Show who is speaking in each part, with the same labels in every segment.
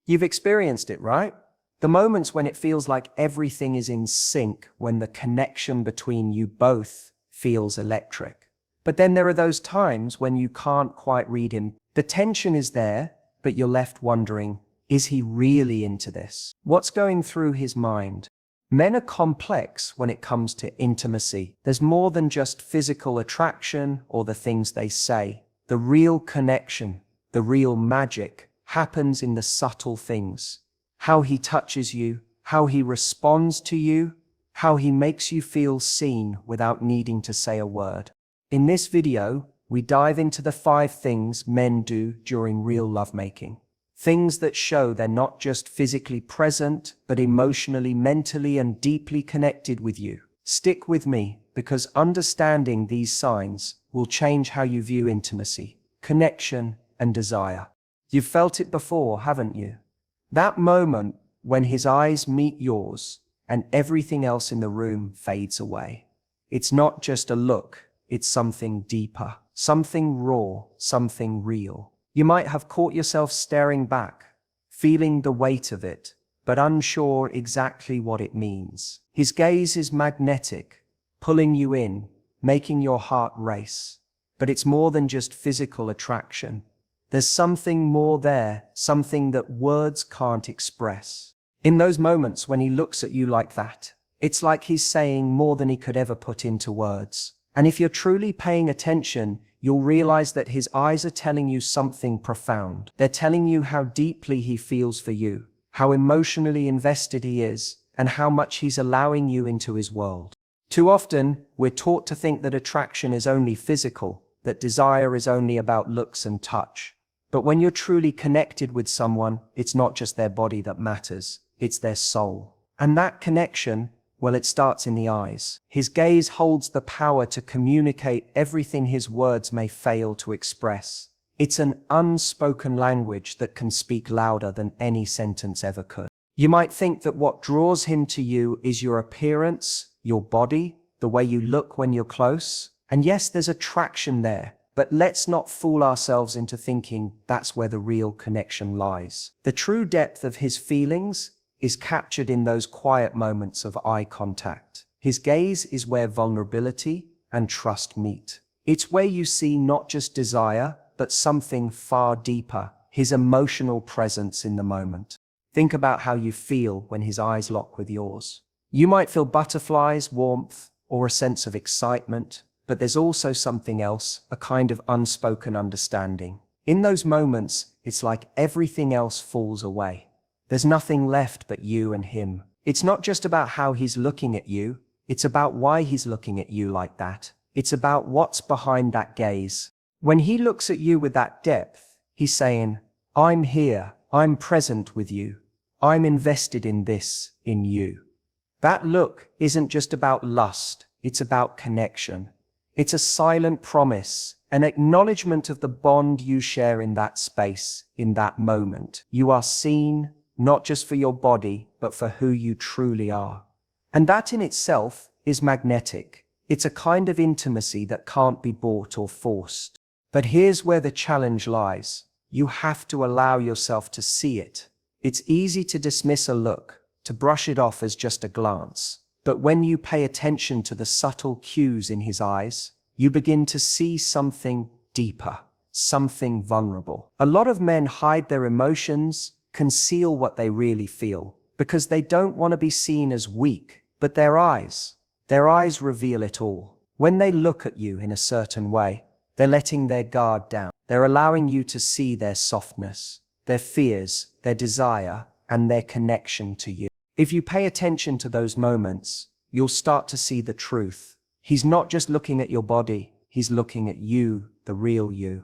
Speaker 1: You've experienced it, right? The moments when it feels like everything is in sync, when the connection between you both feels electric. But then there are those times when you can't quite read him. The tension is there, but you're left wondering, is he really into this? What's going through his mind? Men are complex when it comes to intimacy. There's more than just physical attraction or the things they say. The real connection, the real magic, happens in the subtle things. How he touches you, how he responds to you, how he makes you feel seen without needing to say a word. In this video, we dive into the 5 things men do during real lovemaking. Things that show they're not just physically present, but emotionally, mentally, and deeply connected with you. Stick with me, because understanding these signs will change how you view intimacy, connection, and desire. You've felt it before, haven't you? That moment when his eyes meet yours and everything else in the room fades away. It's not just a look, it's something deeper, something raw, something real. You might have caught yourself staring back, feeling the weight of it, but unsure exactly what it means. His gaze is magnetic, pulling you in, making your heart race. But it's more than just physical attraction. There's something more there, something that words can't express. In those moments when he looks at you like that, it's like he's saying more than he could ever put into words. And if you're truly paying attention, you'll realize that his eyes are telling you something profound. They're telling you how deeply he feels for you, how emotionally invested he is, and how much he's allowing you into his world. Too often, we're taught to think that attraction is only physical, that desire is only about looks and touch. But when you're truly connected with someone, it's not just their body that matters, it's their soul. And that connection, well, it starts in the eyes. His gaze holds the power to communicate everything his words may fail to express. It's an unspoken language that can speak louder than any sentence ever could. You might think that what draws him to you is your appearance, your body, the way you look when you're close. And yes, there's attraction there, but let's not fool ourselves into thinking that's where the real connection lies. The true depth of his feelings is captured in those quiet moments of eye contact. His gaze is where vulnerability and trust meet. It's where you see not just desire, but something far deeper, his emotional presence in the moment. Think about how you feel when his eyes lock with yours. You might feel butterflies, warmth, or a sense of excitement, but there's also something else, a kind of unspoken understanding. In those moments, it's like everything else falls away. There's nothing left but you and him. It's not just about how he's looking at you, it's about why he's looking at you like that. It's about what's behind that gaze. When he looks at you with that depth, he's saying, I'm here, I'm present with you, I'm invested in this, in you. That look isn't just about lust, it's about connection. It's a silent promise, an acknowledgement of the bond you share in that space, in that moment. You are seen, not just for your body, but for who you truly are. And that in itself is magnetic. It's a kind of intimacy that can't be bought or forced. But here's where the challenge lies. You have to allow yourself to see it. It's easy to dismiss a look, to brush it off as just a glance. But when you pay attention to the subtle cues in his eyes, you begin to see something deeper, something vulnerable. A lot of men hide their emotions, conceal what they really feel, because they don't want to be seen as weak. But their eyes reveal it all. When they look at you in a certain way, they're letting their guard down. They're allowing you to see their softness, their fears, their desire, and their connection to you. If you pay attention to those moments, you'll start to see the truth. He's not just looking at your body, he's looking at you, the real you.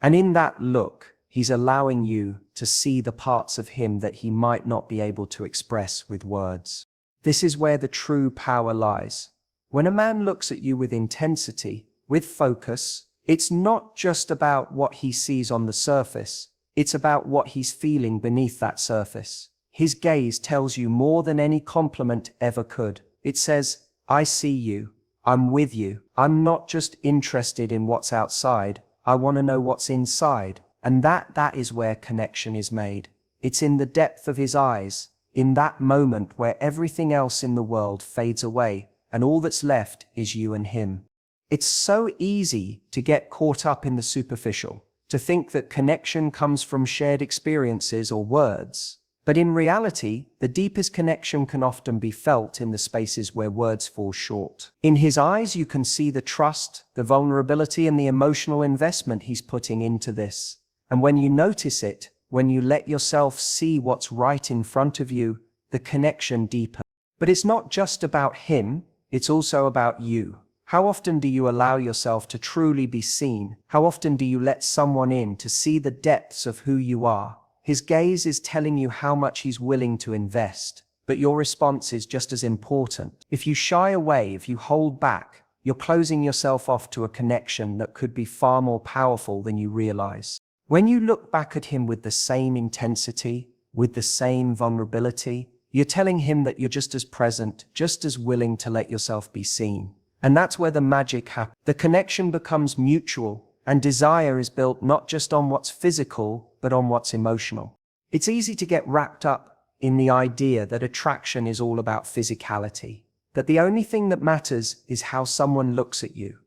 Speaker 1: And in that look, he's allowing you to see the parts of him that he might not be able to express with words. This is where the true power lies. When a man looks at you with intensity, with focus, it's not just about what he sees on the surface, it's about what he's feeling beneath that surface. His gaze tells you more than any compliment ever could. It says, I see you, I'm with you, I'm not just interested in what's outside, I want to know what's inside. And that is where connection is made. It's in the depth of his eyes, in that moment where everything else in the world fades away and all that's left is you and him. It's so easy to get caught up in the superficial, to think that connection comes from shared experiences or words. But in reality, the deepest connection can often be felt in the spaces where words fall short. In his eyes, you can see the trust, the vulnerability, and the emotional investment he's putting into this. And when you notice it, when you let yourself see what's right in front of you, the connection deepens. But it's not just about him, it's also about you. How often do you allow yourself to truly be seen? How often do you let someone in to see the depths of who you are? His gaze is telling you how much he's willing to invest, but your response is just as important. If you shy away, if you hold back, you're closing yourself off to a connection that could be far more powerful than you realize. When you look back at him with the same intensity, with the same vulnerability, you're telling him that you're just as present, just as willing to let yourself be seen. And that's where the magic happens. The connection becomes mutual, and desire is built not just on what's physical, but on what's emotional. It's easy to get wrapped up in the idea that attraction is all about physicality, that the only thing that matters is how someone looks at you.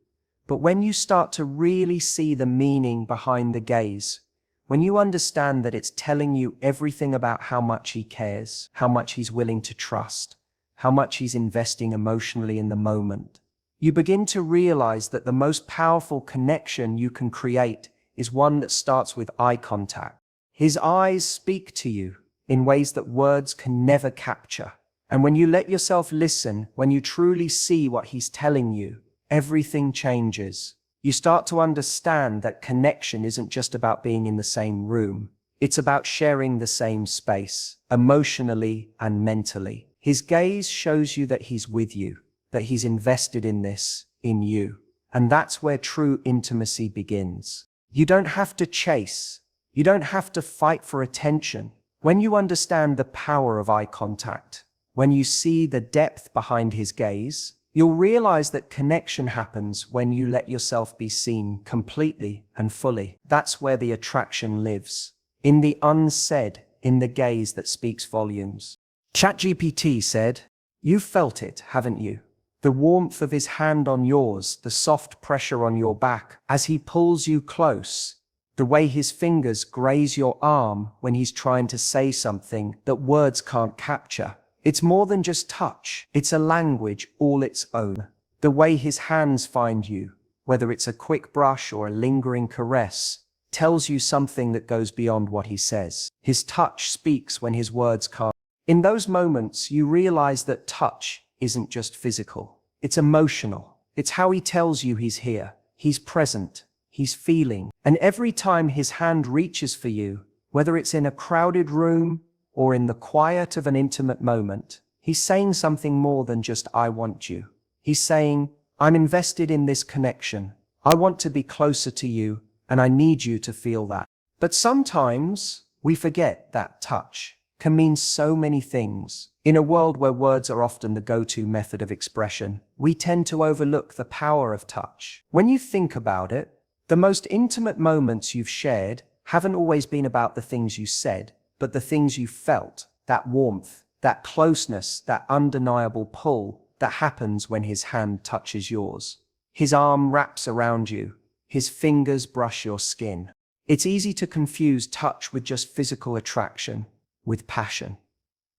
Speaker 1: But when you start to really see the meaning behind the gaze, when you understand that it's telling you everything about how much he cares, how much he's willing to trust, how much he's investing emotionally in the moment, you begin to realize that the most powerful connection you can create is one that starts with eye contact. His eyes speak to you in ways that words can never capture. And when you let yourself listen, when you truly see what he's telling you, everything changes. You start to understand that connection isn't just about being in the same room. It's about sharing the same space, emotionally and mentally. His gaze shows you that he's with you, that he's invested in this, in you. And that's where true intimacy begins. You don't have to chase. You don't have to fight for attention. When you understand the power of eye contact, when you see the depth behind his gaze, you'll realize that connection happens when you let yourself be seen completely and fully. That's where the attraction lives. In the unsaid, in the gaze that speaks volumes. ChatGPT said, "You've felt it, haven't you? The warmth of his hand on yours, the soft pressure on your back as he pulls you close, the way his fingers graze your arm when he's trying to say something that words can't capture. It's more than just touch. It's a language all its own. The way his hands find you, whether it's a quick brush or a lingering caress, tells you something that goes beyond what he says. His touch speaks when his words can't." In those moments, you realize that touch isn't just physical. It's emotional. It's how he tells you he's here, he's present, he's feeling. And every time his hand reaches for you, whether it's in a crowded room or in the quiet of an intimate moment, he's saying something more than just "I want you." He's saying, "I'm invested in this connection. I want to be closer to you, and I need you to feel that." But sometimes we forget that touch can mean so many things. In a world where words are often the go-to method of expression, we tend to overlook the power of touch. When you think about it, the most intimate moments you've shared haven't always been about the things you said, but the things you felt, that warmth, that closeness, that undeniable pull that happens when his hand touches yours. His arm wraps around you, his fingers brush your skin. It's easy to confuse touch with just physical attraction, with passion.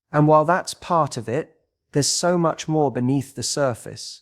Speaker 1: And while that's part of it, there's so much more beneath the surface.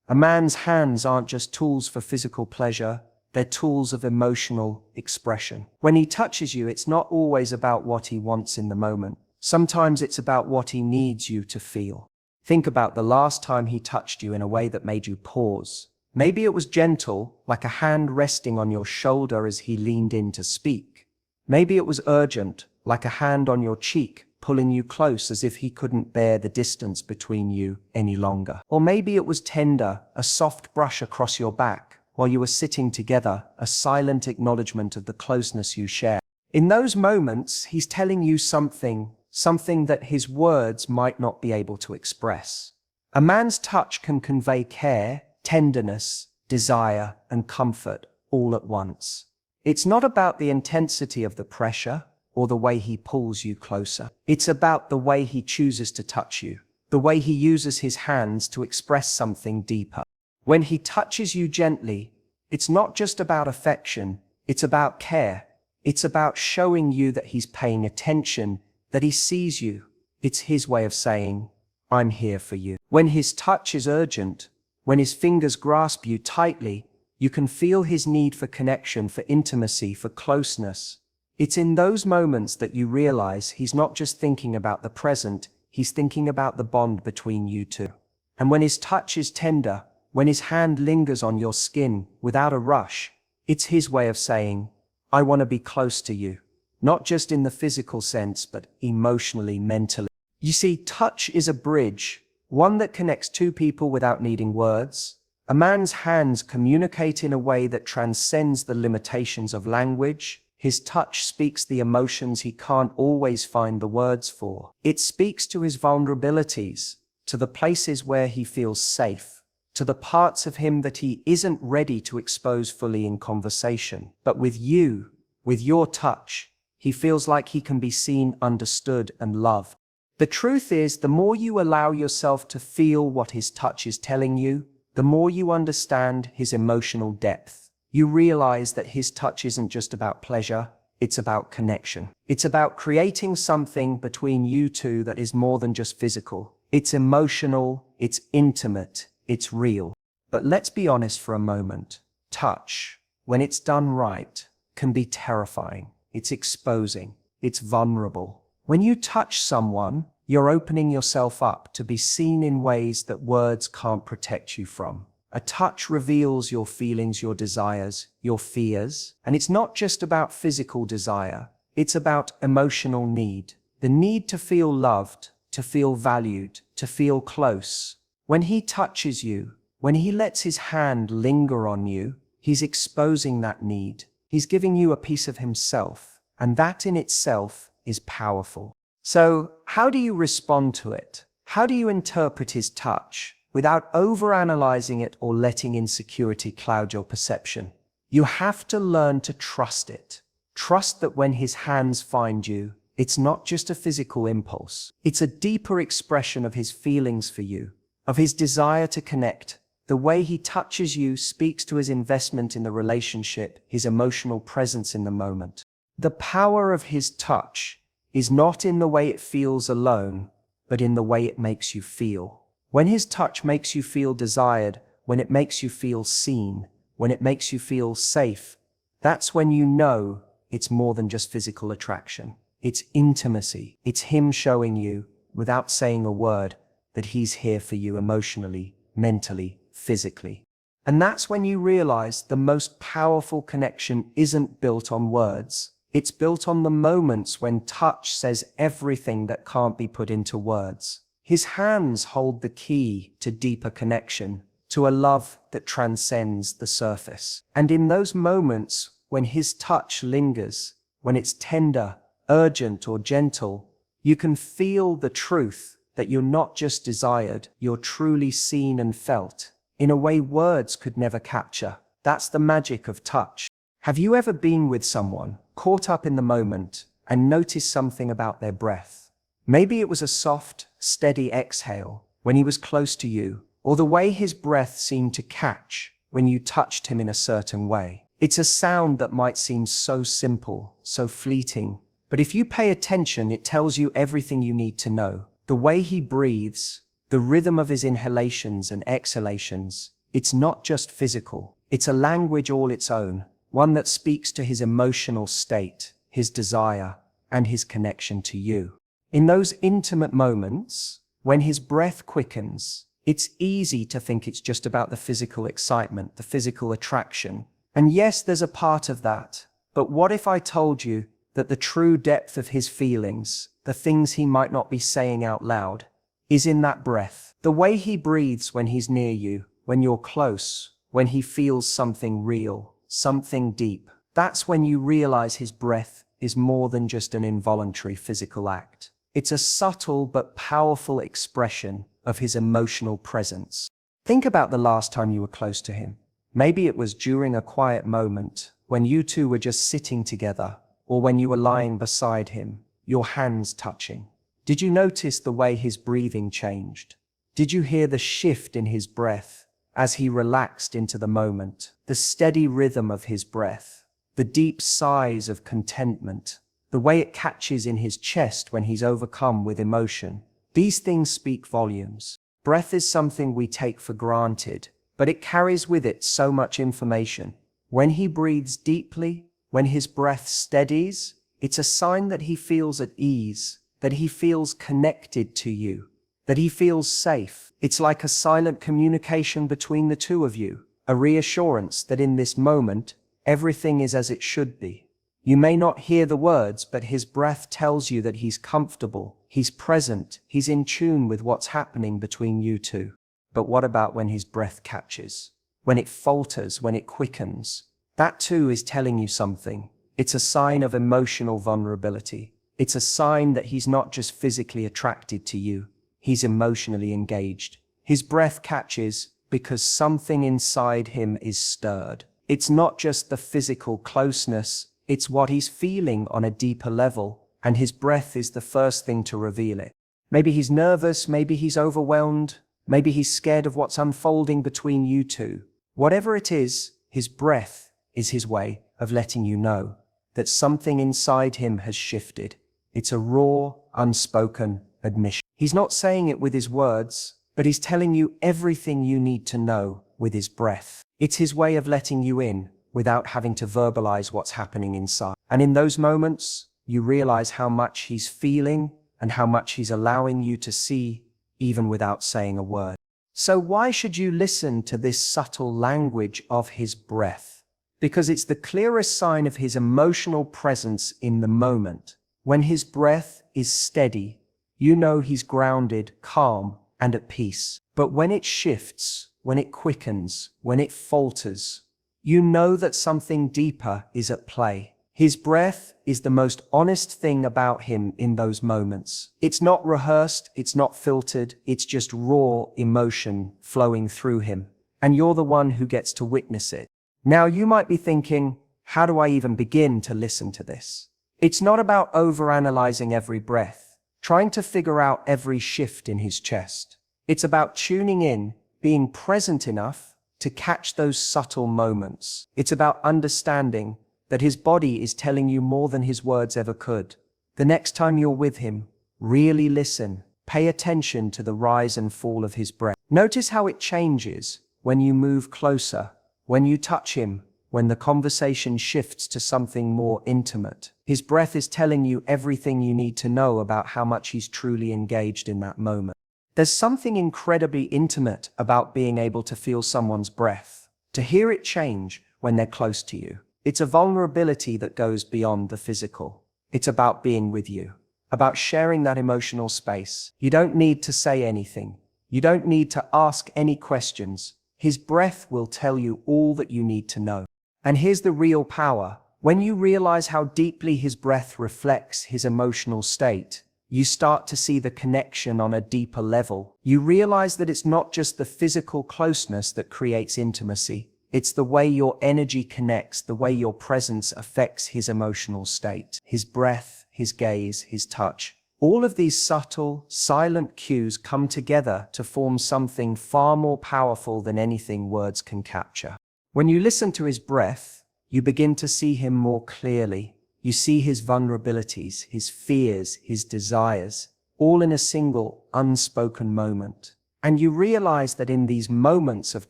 Speaker 1: A man's hands aren't just tools for physical pleasure, they're tools of emotional expression. When he touches you, it's not always about what he wants in the moment. Sometimes it's about what he needs you to feel. Think about the last time he touched you in a way that made you pause. Maybe it was gentle, like a hand resting on your shoulder as he leaned in to speak. Maybe it was urgent, like a hand on your cheek, pulling you close as if he couldn't bear the distance between you any longer. Or maybe it was tender, a soft brush across your back while you were sitting together, a silent acknowledgement of the closeness you share. In those moments, he's telling you something that his words might not be able to express. A man's touch can convey care, tenderness, desire, and comfort all at once. It's not about the intensity of the pressure, or the way he pulls you closer. It's about the way he chooses to touch you, the way he uses his hands to express something deeper. When he touches you gently, it's not just about affection, it's about care. It's about showing you that he's paying attention, that he sees you. It's his way of saying, I'm here for you. When his touch is urgent, when his fingers grasp you tightly, you can feel his need for connection, for intimacy, for closeness. It's in those moments that you realize he's not just thinking about the present, he's thinking about the bond between you two. And when his touch is tender, when his hand lingers on your skin without a rush, it's his way of saying, I want to be close to you, not just in the physical sense, but emotionally, mentally. You see, touch is a bridge, one that connects two people without needing words. A man's hands communicate in a way that transcends the limitations of language. His touch speaks the emotions he can't always find the words for. It speaks to his vulnerabilities, to the places where he feels safe, to the parts of him that he isn't ready to expose fully in conversation. But with you, with your touch, he feels like he can be seen, understood, and loved. The truth is, the more you allow yourself to feel what his touch is telling you, the more you understand his emotional depth. You realize that his touch isn't just about pleasure, it's about connection. It's about creating something between you two that is more than just physical. It's emotional, it's intimate, it's real. But let's be honest for a moment. Touch, when it's done right, can be terrifying. It's exposing. It's vulnerable. When you touch someone, you're opening yourself up to be seen in ways that words can't protect you from. A touch reveals your feelings, your desires, your fears. And it's not just about physical desire. It's about emotional need. The need to feel loved, to feel valued, to feel close. When he touches you, when he lets his hand linger on you, he's exposing that need. He's giving you a piece of himself. And that in itself is powerful. So, how do you respond to it? How do you interpret his touch without overanalyzing it or letting insecurity cloud your perception? You have to learn to trust it. Trust that when his hands find you, it's not just a physical impulse. It's a deeper expression of his feelings for you, of his desire to connect. The way he touches you speaks to his investment in the relationship, his emotional presence in the moment. The power of his touch is not in the way it feels alone, but in the way it makes you feel. When his touch makes you feel desired, when it makes you feel seen, when it makes you feel safe, that's when you know it's more than just physical attraction. It's intimacy. It's him showing you, without saying a word, that he's here for you emotionally, mentally, physically. And that's when you realize the most powerful connection isn't built on words. It's built on the moments when touch says everything that can't be put into words. His hands hold the key to deeper connection, to a love that transcends the surface. And in those moments when his touch lingers, when it's tender, urgent, or gentle, you can feel the truth that you're not just desired, you're truly seen and felt, in a way words could never capture. That's the magic of touch. Have you ever been with someone, caught up in the moment, and noticed something about their breath? Maybe it was a soft, steady exhale when he was close to you, or the way his breath seemed to catch when you touched him in a certain way. It's a sound that might seem so simple, so fleeting, but if you pay attention, it tells you everything you need to know. The way he breathes, the rhythm of his inhalations and exhalations, it's not just physical. It's a language all its own, one that speaks to his emotional state, his desire, and his connection to you. In those intimate moments, when his breath quickens, it's easy to think it's just about the physical excitement, the physical attraction. And yes, there's a part of that. But what if I told you that the true depth of his feelings, the things he might not be saying out loud, is in that breath? The way he breathes when he's near you, when you're close, when he feels something real, something deep. That's when you realize his breath is more than just an involuntary physical act. It's a subtle but powerful expression of his emotional presence. Think about the last time you were close to him. Maybe it was during a quiet moment when you two were just sitting together, or when you were lying beside him, your hands touching? Did you notice the way his breathing changed? Did you hear the shift in his breath as he relaxed into the moment? The steady rhythm of his breath, the deep sighs of contentment, the way it catches in his chest when he's overcome with emotion. These things speak volumes. Breath is something we take for granted, but it carries with it so much information. When he breathes deeply, when his breath steadies, it's a sign that he feels at ease, that he feels connected to you, that he feels safe. It's like a silent communication between the two of you, a reassurance that in this moment, everything is as it should be. You may not hear the words, but his breath tells you that he's comfortable, he's present, he's in tune with what's happening between you two. But what about when his breath catches? When it falters, when it quickens? That too is telling you something. It's a sign of emotional vulnerability. It's a sign that he's not just physically attracted to you, he's emotionally engaged. His breath catches because something inside him is stirred. It's not just the physical closeness, it's what he's feeling on a deeper level, and his breath is the first thing to reveal it. Maybe he's nervous, maybe he's overwhelmed, maybe he's scared of what's unfolding between you two. Whatever it is, his breath is his way of letting you know that something inside him has shifted. It's a raw, unspoken admission. He's not saying it with his words, but he's telling you everything you need to know with his breath. It's his way of letting you in without having to verbalize what's happening inside. And in those moments, you realize how much he's feeling and how much he's allowing you to see, even without saying a word. So why should you listen to this subtle language of his breath? Because it's the clearest sign of his emotional presence in the moment. When his breath is steady, you know he's grounded, calm, and at peace. But when it shifts, when it quickens, when it falters, you know that something deeper is at play. His breath is the most honest thing about him in those moments. It's not rehearsed, it's not filtered, it's just raw emotion flowing through him. And you're the one who gets to witness it. Now you might be thinking, how do I even begin to listen to this? It's not about overanalyzing every breath, trying to figure out every shift in his chest. It's about tuning in, being present enough to catch those subtle moments. It's about understanding that his body is telling you more than his words ever could. The next time you're with him, really listen. Pay attention to the rise and fall of his breath. Notice how it changes when you move closer, when you touch him, when the conversation shifts to something more intimate. His breath is telling you everything you need to know about how much he's truly engaged in that moment. There's something incredibly intimate about being able to feel someone's breath, to hear it change when they're close to you. It's a vulnerability that goes beyond the physical. It's about being with you, about sharing that emotional space. You don't need to say anything. You don't need to ask any questions. His breath will tell you all that you need to know. And here's the real power. When you realize how deeply his breath reflects his emotional state, you start to see the connection on a deeper level. You realize that it's not just the physical closeness that creates intimacy. It's the way your energy connects, the way your presence affects his emotional state. His breath, his gaze, his touch. All of these subtle, silent cues come together to form something far more powerful than anything words can capture. When you listen to his breath, you begin to see him more clearly. You see his vulnerabilities, his fears, his desires, all in a single, unspoken moment. And you realize that in these moments of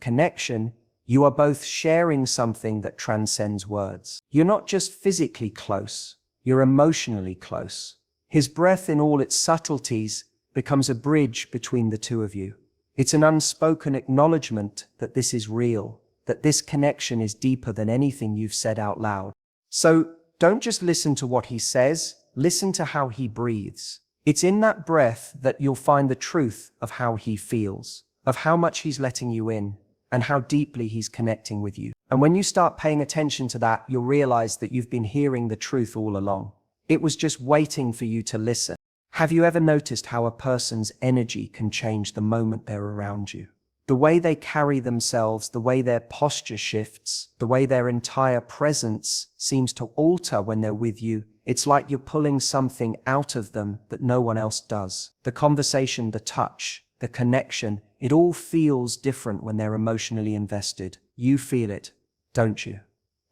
Speaker 1: connection, you are both sharing something that transcends words. You're not just physically close, you're emotionally close. His breath in all its subtleties becomes a bridge between the two of you. It's an unspoken acknowledgement that this is real, that this connection is deeper than anything you've said out loud. So don't just listen to what he says, listen to how he breathes. It's in that breath that you'll find the truth of how he feels, of how much he's letting you in, and how deeply he's connecting with you. And when you start paying attention to that, you'll realize that you've been hearing the truth all along. It was just waiting for you to listen. Have you ever noticed how a person's energy can change the moment they're around you? The way they carry themselves, the way their posture shifts, the way their entire presence seems to alter when they're with you. It's like you're pulling something out of them that no one else does. The conversation, the touch, the connection, it all feels different when they're emotionally invested. You feel it, don't you?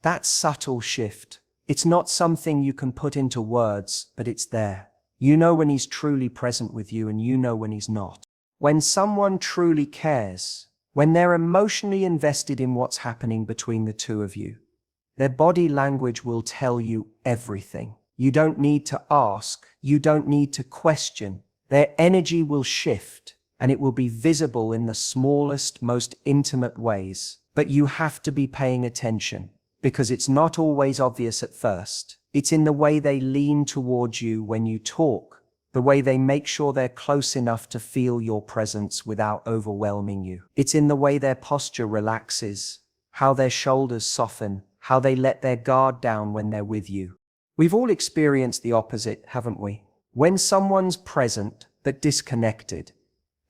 Speaker 1: That subtle shift. It's not something you can put into words, but it's there. You know when he's truly present with you, and you know when he's not. When someone truly cares, when they're emotionally invested in what's happening between the two of you, their body language will tell you everything. You don't need to ask. You don't need to question. Their energy will shift, and it will be visible in the smallest, most intimate ways. But you have to be paying attention, because it's not always obvious at first. It's in the way they lean towards you when you talk, the way they make sure they're close enough to feel your presence without overwhelming you. It's in the way their posture relaxes, how their shoulders soften, how they let their guard down when they're with you. We've all experienced the opposite, haven't we? When someone's present but disconnected,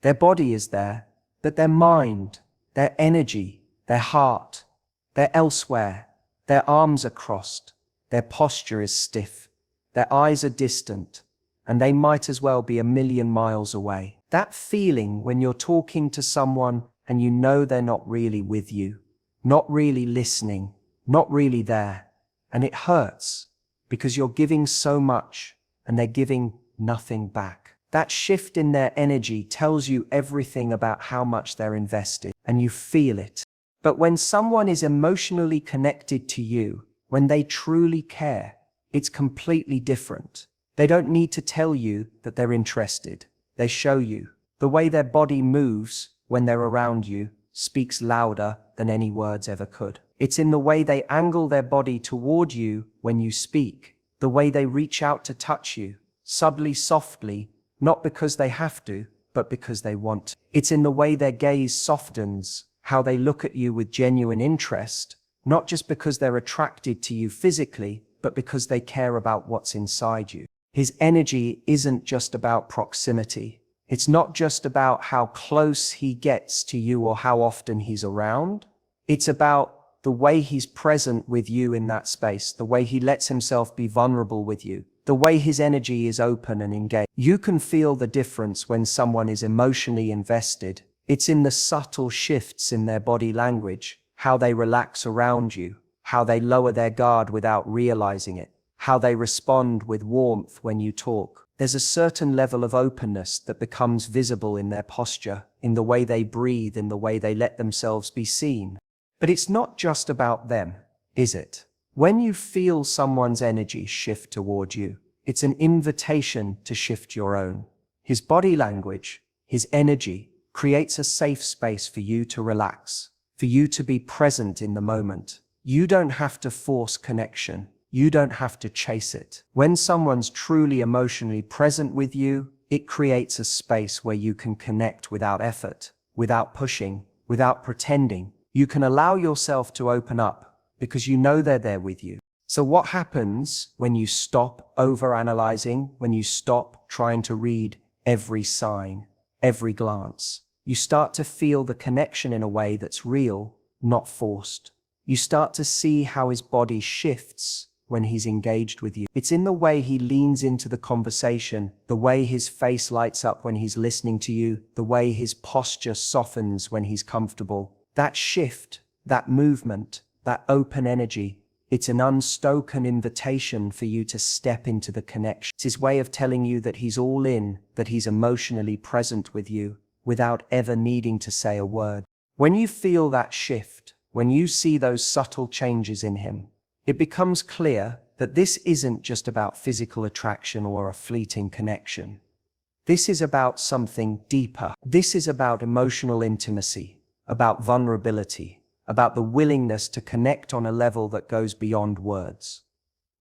Speaker 1: their body is there, but their mind, their energy, their heart, they're elsewhere. Their arms are crossed, their posture is stiff, their eyes are distant, and they might as well be a million miles away. That feeling when you're talking to someone and you know they're not really with you, not really listening, not really there, and it hurts because you're giving so much and they're giving nothing back. That shift in their energy tells you everything about how much they're invested, and you feel it. But when someone is emotionally connected to you, when they truly care, it's completely different. They don't need to tell you that they're interested. They show you. The way their body moves when they're around you speaks louder than any words ever could. It's in the way they angle their body toward you when you speak, the way they reach out to touch you, subtly, softly, not because they have to, but because they want to. It's in the way their gaze softens, how they look at you with genuine interest, not just because they're attracted to you physically, but because they care about what's inside you. His energy isn't just about proximity. It's not just about how close he gets to you or how often he's around. It's about the way he's present with you in that space, the way he lets himself be vulnerable with you, the way his energy is open and engaged. You can feel the difference when someone is emotionally invested. It's in the subtle shifts in their body language, how they relax around you, how they lower their guard without realizing it, how they respond with warmth when you talk. There's a certain level of openness that becomes visible in their posture, in the way they breathe, in the way they let themselves be seen. But it's not just about them, is it? When you feel someone's energy shift toward you, it's an invitation to shift your own. His body language, his energy, creates a safe space for you to relax, for you to be present in the moment. You don't have to force connection. You don't have to chase it. When someone's truly emotionally present with you, it creates a space where you can connect without effort, without pushing, without pretending. You can allow yourself to open up because you know they're there with you. So what happens when you stop overanalyzing, when you stop trying to read every sign, every glance? You start to feel the connection in a way that's real, not forced. You start to see how his body shifts when he's engaged with you. It's in the way he leans into the conversation, the way his face lights up when he's listening to you, the way his posture softens when he's comfortable. That shift, that movement, that open energy, it's an unspoken invitation for you to step into the connection. It's his way of telling you that he's all in, that he's emotionally present with you, without ever needing to say a word. When you feel that shift, when you see those subtle changes in him, it becomes clear that this isn't just about physical attraction or a fleeting connection. This is about something deeper. This is about emotional intimacy, about vulnerability, about the willingness to connect on a level that goes beyond words.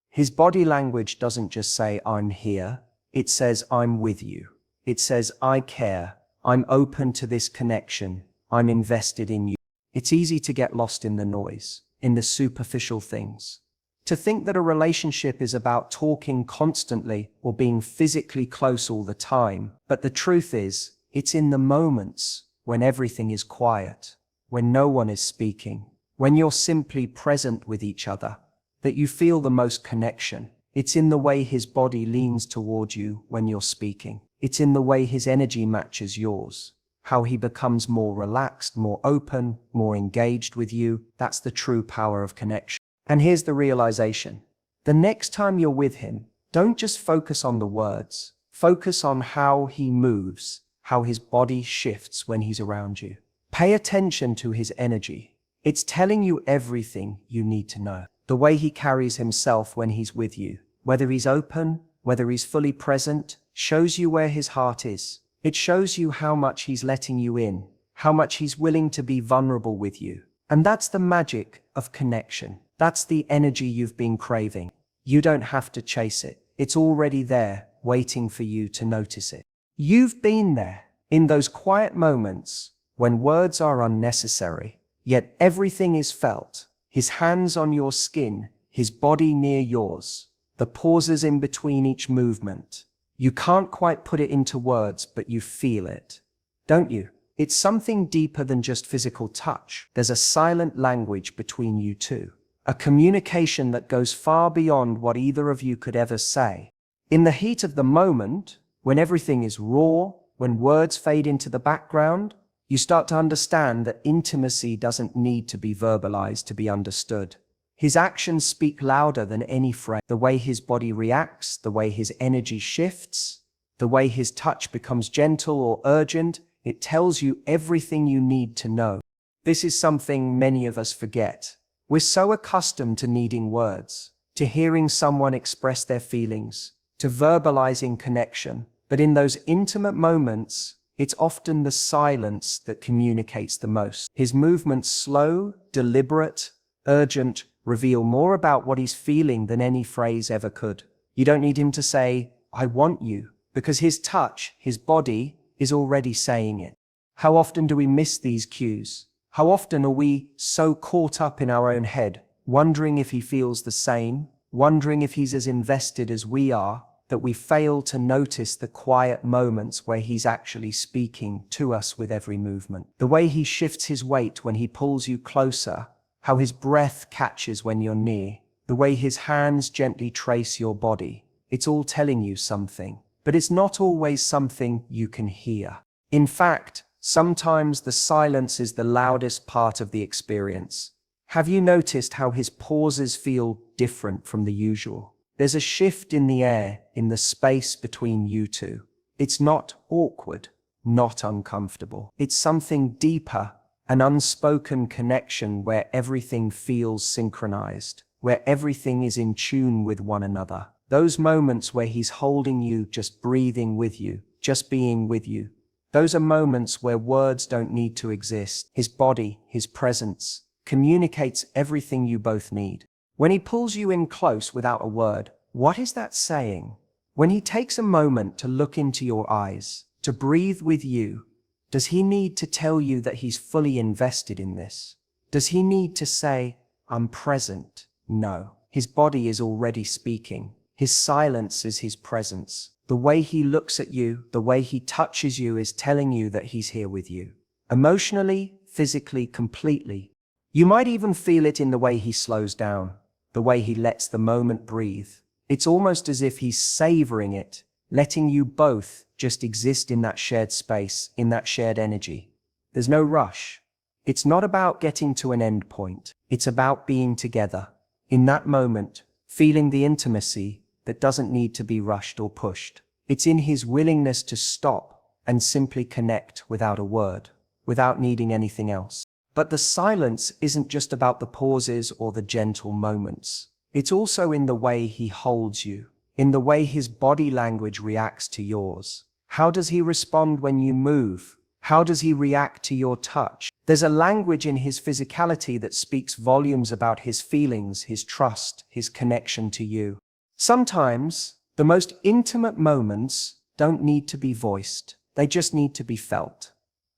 Speaker 1: His body language doesn't just say, "I'm here." It says, "I'm with you." It says, "I care. I'm open to this connection. I'm invested in you." It's easy to get lost in the noise, in the superficial things. To think that a relationship is about talking constantly or being physically close all the time. But the truth is, it's in the moments when everything is quiet, when no one is speaking, when you're simply present with each other, that you feel the most connection. It's in the way his body leans toward you when you're speaking. It's in the way his energy matches yours. How he becomes more relaxed, more open, more engaged with you. That's the true power of connection. And here's the realization. The next time you're with him, don't just focus on the words. Focus on how he moves, how his body shifts when he's around you. Pay attention to his energy. It's telling you everything you need to know. The way he carries himself when he's with you, whether he's open, whether he's fully present, shows you where his heart is. It shows you how much he's letting you in, how much he's willing to be vulnerable with you. And that's the magic of connection. That's the energy you've been craving. You don't have to chase it. It's already there, waiting for you to notice it. You've been there, in those quiet moments when words are unnecessary, yet everything is felt. His hands on your skin, his body near yours, the pauses in between each movement. You can't quite put it into words, but you feel it, don't you? It's something deeper than just physical touch. There's a silent language between you two, a communication that goes far beyond what either of you could ever say. In the heat of the moment, when everything is raw, when words fade into the background, you start to understand that intimacy doesn't need to be verbalized to be understood. His actions speak louder than any phrase. The way his body reacts, the way his energy shifts, the way his touch becomes gentle or urgent, it tells you everything you need to know. This is something many of us forget. We're so accustomed to needing words, to hearing someone express their feelings, to verbalizing connection. But in those intimate moments, it's often the silence that communicates the most. His movements, slow, deliberate, urgent, reveal more about what he's feeling than any phrase ever could. You don't need him to say, "I want you," because his touch, his body, is already saying it. How often do we miss these cues? How often are we so caught up in our own head, wondering if he feels the same, wondering if he's as invested as we are, that we fail to notice the quiet moments where he's actually speaking to us with every movement. The way he shifts his weight when he pulls you closer, how his breath catches when you're near, the way his hands gently trace your body. It's all telling you something, but it's not always something you can hear. In fact, sometimes the silence is the loudest part of the experience. Have you noticed how his pauses feel different from the usual? There's a shift in the air, in the space between you two. It's not awkward, not uncomfortable. It's something deeper, an unspoken connection where everything feels synchronized, where everything is in tune with one another. Those moments where he's holding you, just breathing with you, just being with you. Those are moments where words don't need to exist. His body, his presence, communicates everything you both need. When he pulls you in close without a word, what is that saying? When he takes a moment to look into your eyes, to breathe with you, does he need to tell you that he's fully invested in this? Does he need to say, "I'm present"? No. His body is already speaking. His silence is his presence. The way he looks at you, the way he touches you is telling you that he's here with you. Emotionally, physically, completely. You might even feel it in the way he slows down, the way he lets the moment breathe. It's almost as if he's savoring it, letting you both just exist in that shared space, in that shared energy. There's no rush. It's not about getting to an end point. It's about being together, in that moment, feeling the intimacy that doesn't need to be rushed or pushed. It's in his willingness to stop and simply connect without a word, without needing anything else. But the silence isn't just about the pauses or the gentle moments. It's also in the way he holds you, in the way his body language reacts to yours. How does he respond when you move? How does he react to your touch? There's a language in his physicality that speaks volumes about his feelings, his trust, his connection to you. Sometimes, the most intimate moments don't need to be voiced. They just need to be felt.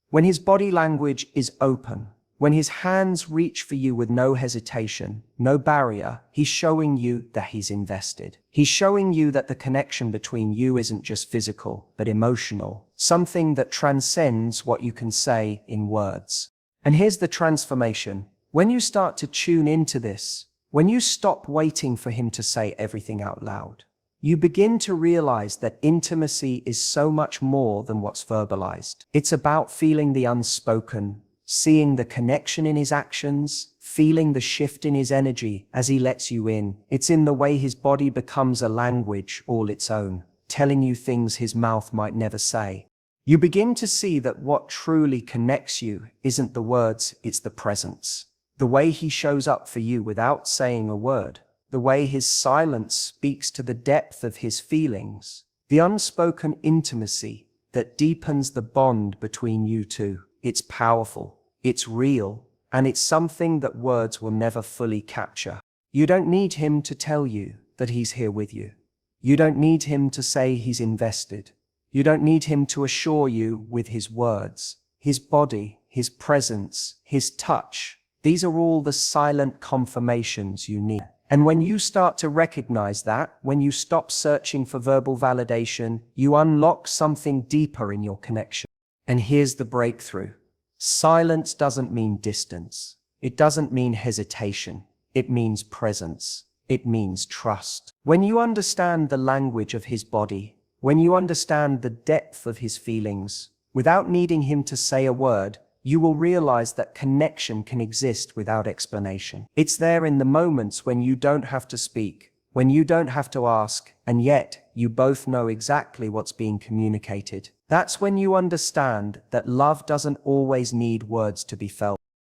Speaker 1: When his body language is open, When his hands reach for you with no hesitation, no barrier, he's showing you that he's invested. He's showing you that the connection between you isn't just physical, but emotional, something that transcends what you can say in words. And here's the transformation. When you start to tune into this, when you stop waiting for him to say everything out loud, you begin to realize that intimacy is so much more than what's verbalized. It's about feeling the unspoken, seeing the connection in his actions, feeling the shift in his energy as he lets you in. It's in the way his body becomes a language all its own, telling you things his mouth might never say. You begin to see that what truly connects you isn't the words, it's the presence. The way he shows up for you without saying a word. The way his silence speaks to the depth of his feelings. The unspoken intimacy that deepens the bond between you two. It's powerful. It's real, and it's something that words will never fully capture. You don't need him to tell you that he's here with you. You don't need him to say he's invested. You don't need him to assure you with his words, his body, his presence, his touch. These are all the silent confirmations you need. And when you start to recognize that, when you stop searching for verbal validation, you unlock something deeper in your connection. And here's the breakthrough. Silence doesn't mean distance. It doesn't mean hesitation. It means presence. It means trust. When you understand the language of his body, when you understand the depth of his feelings, without needing him to say a word, you will realize that connection can exist without explanation. It's there in the moments when you don't have to speak, when you don't have to ask, and yet you both know exactly what's being communicated. That's when you understand that love doesn't always need words to be felt.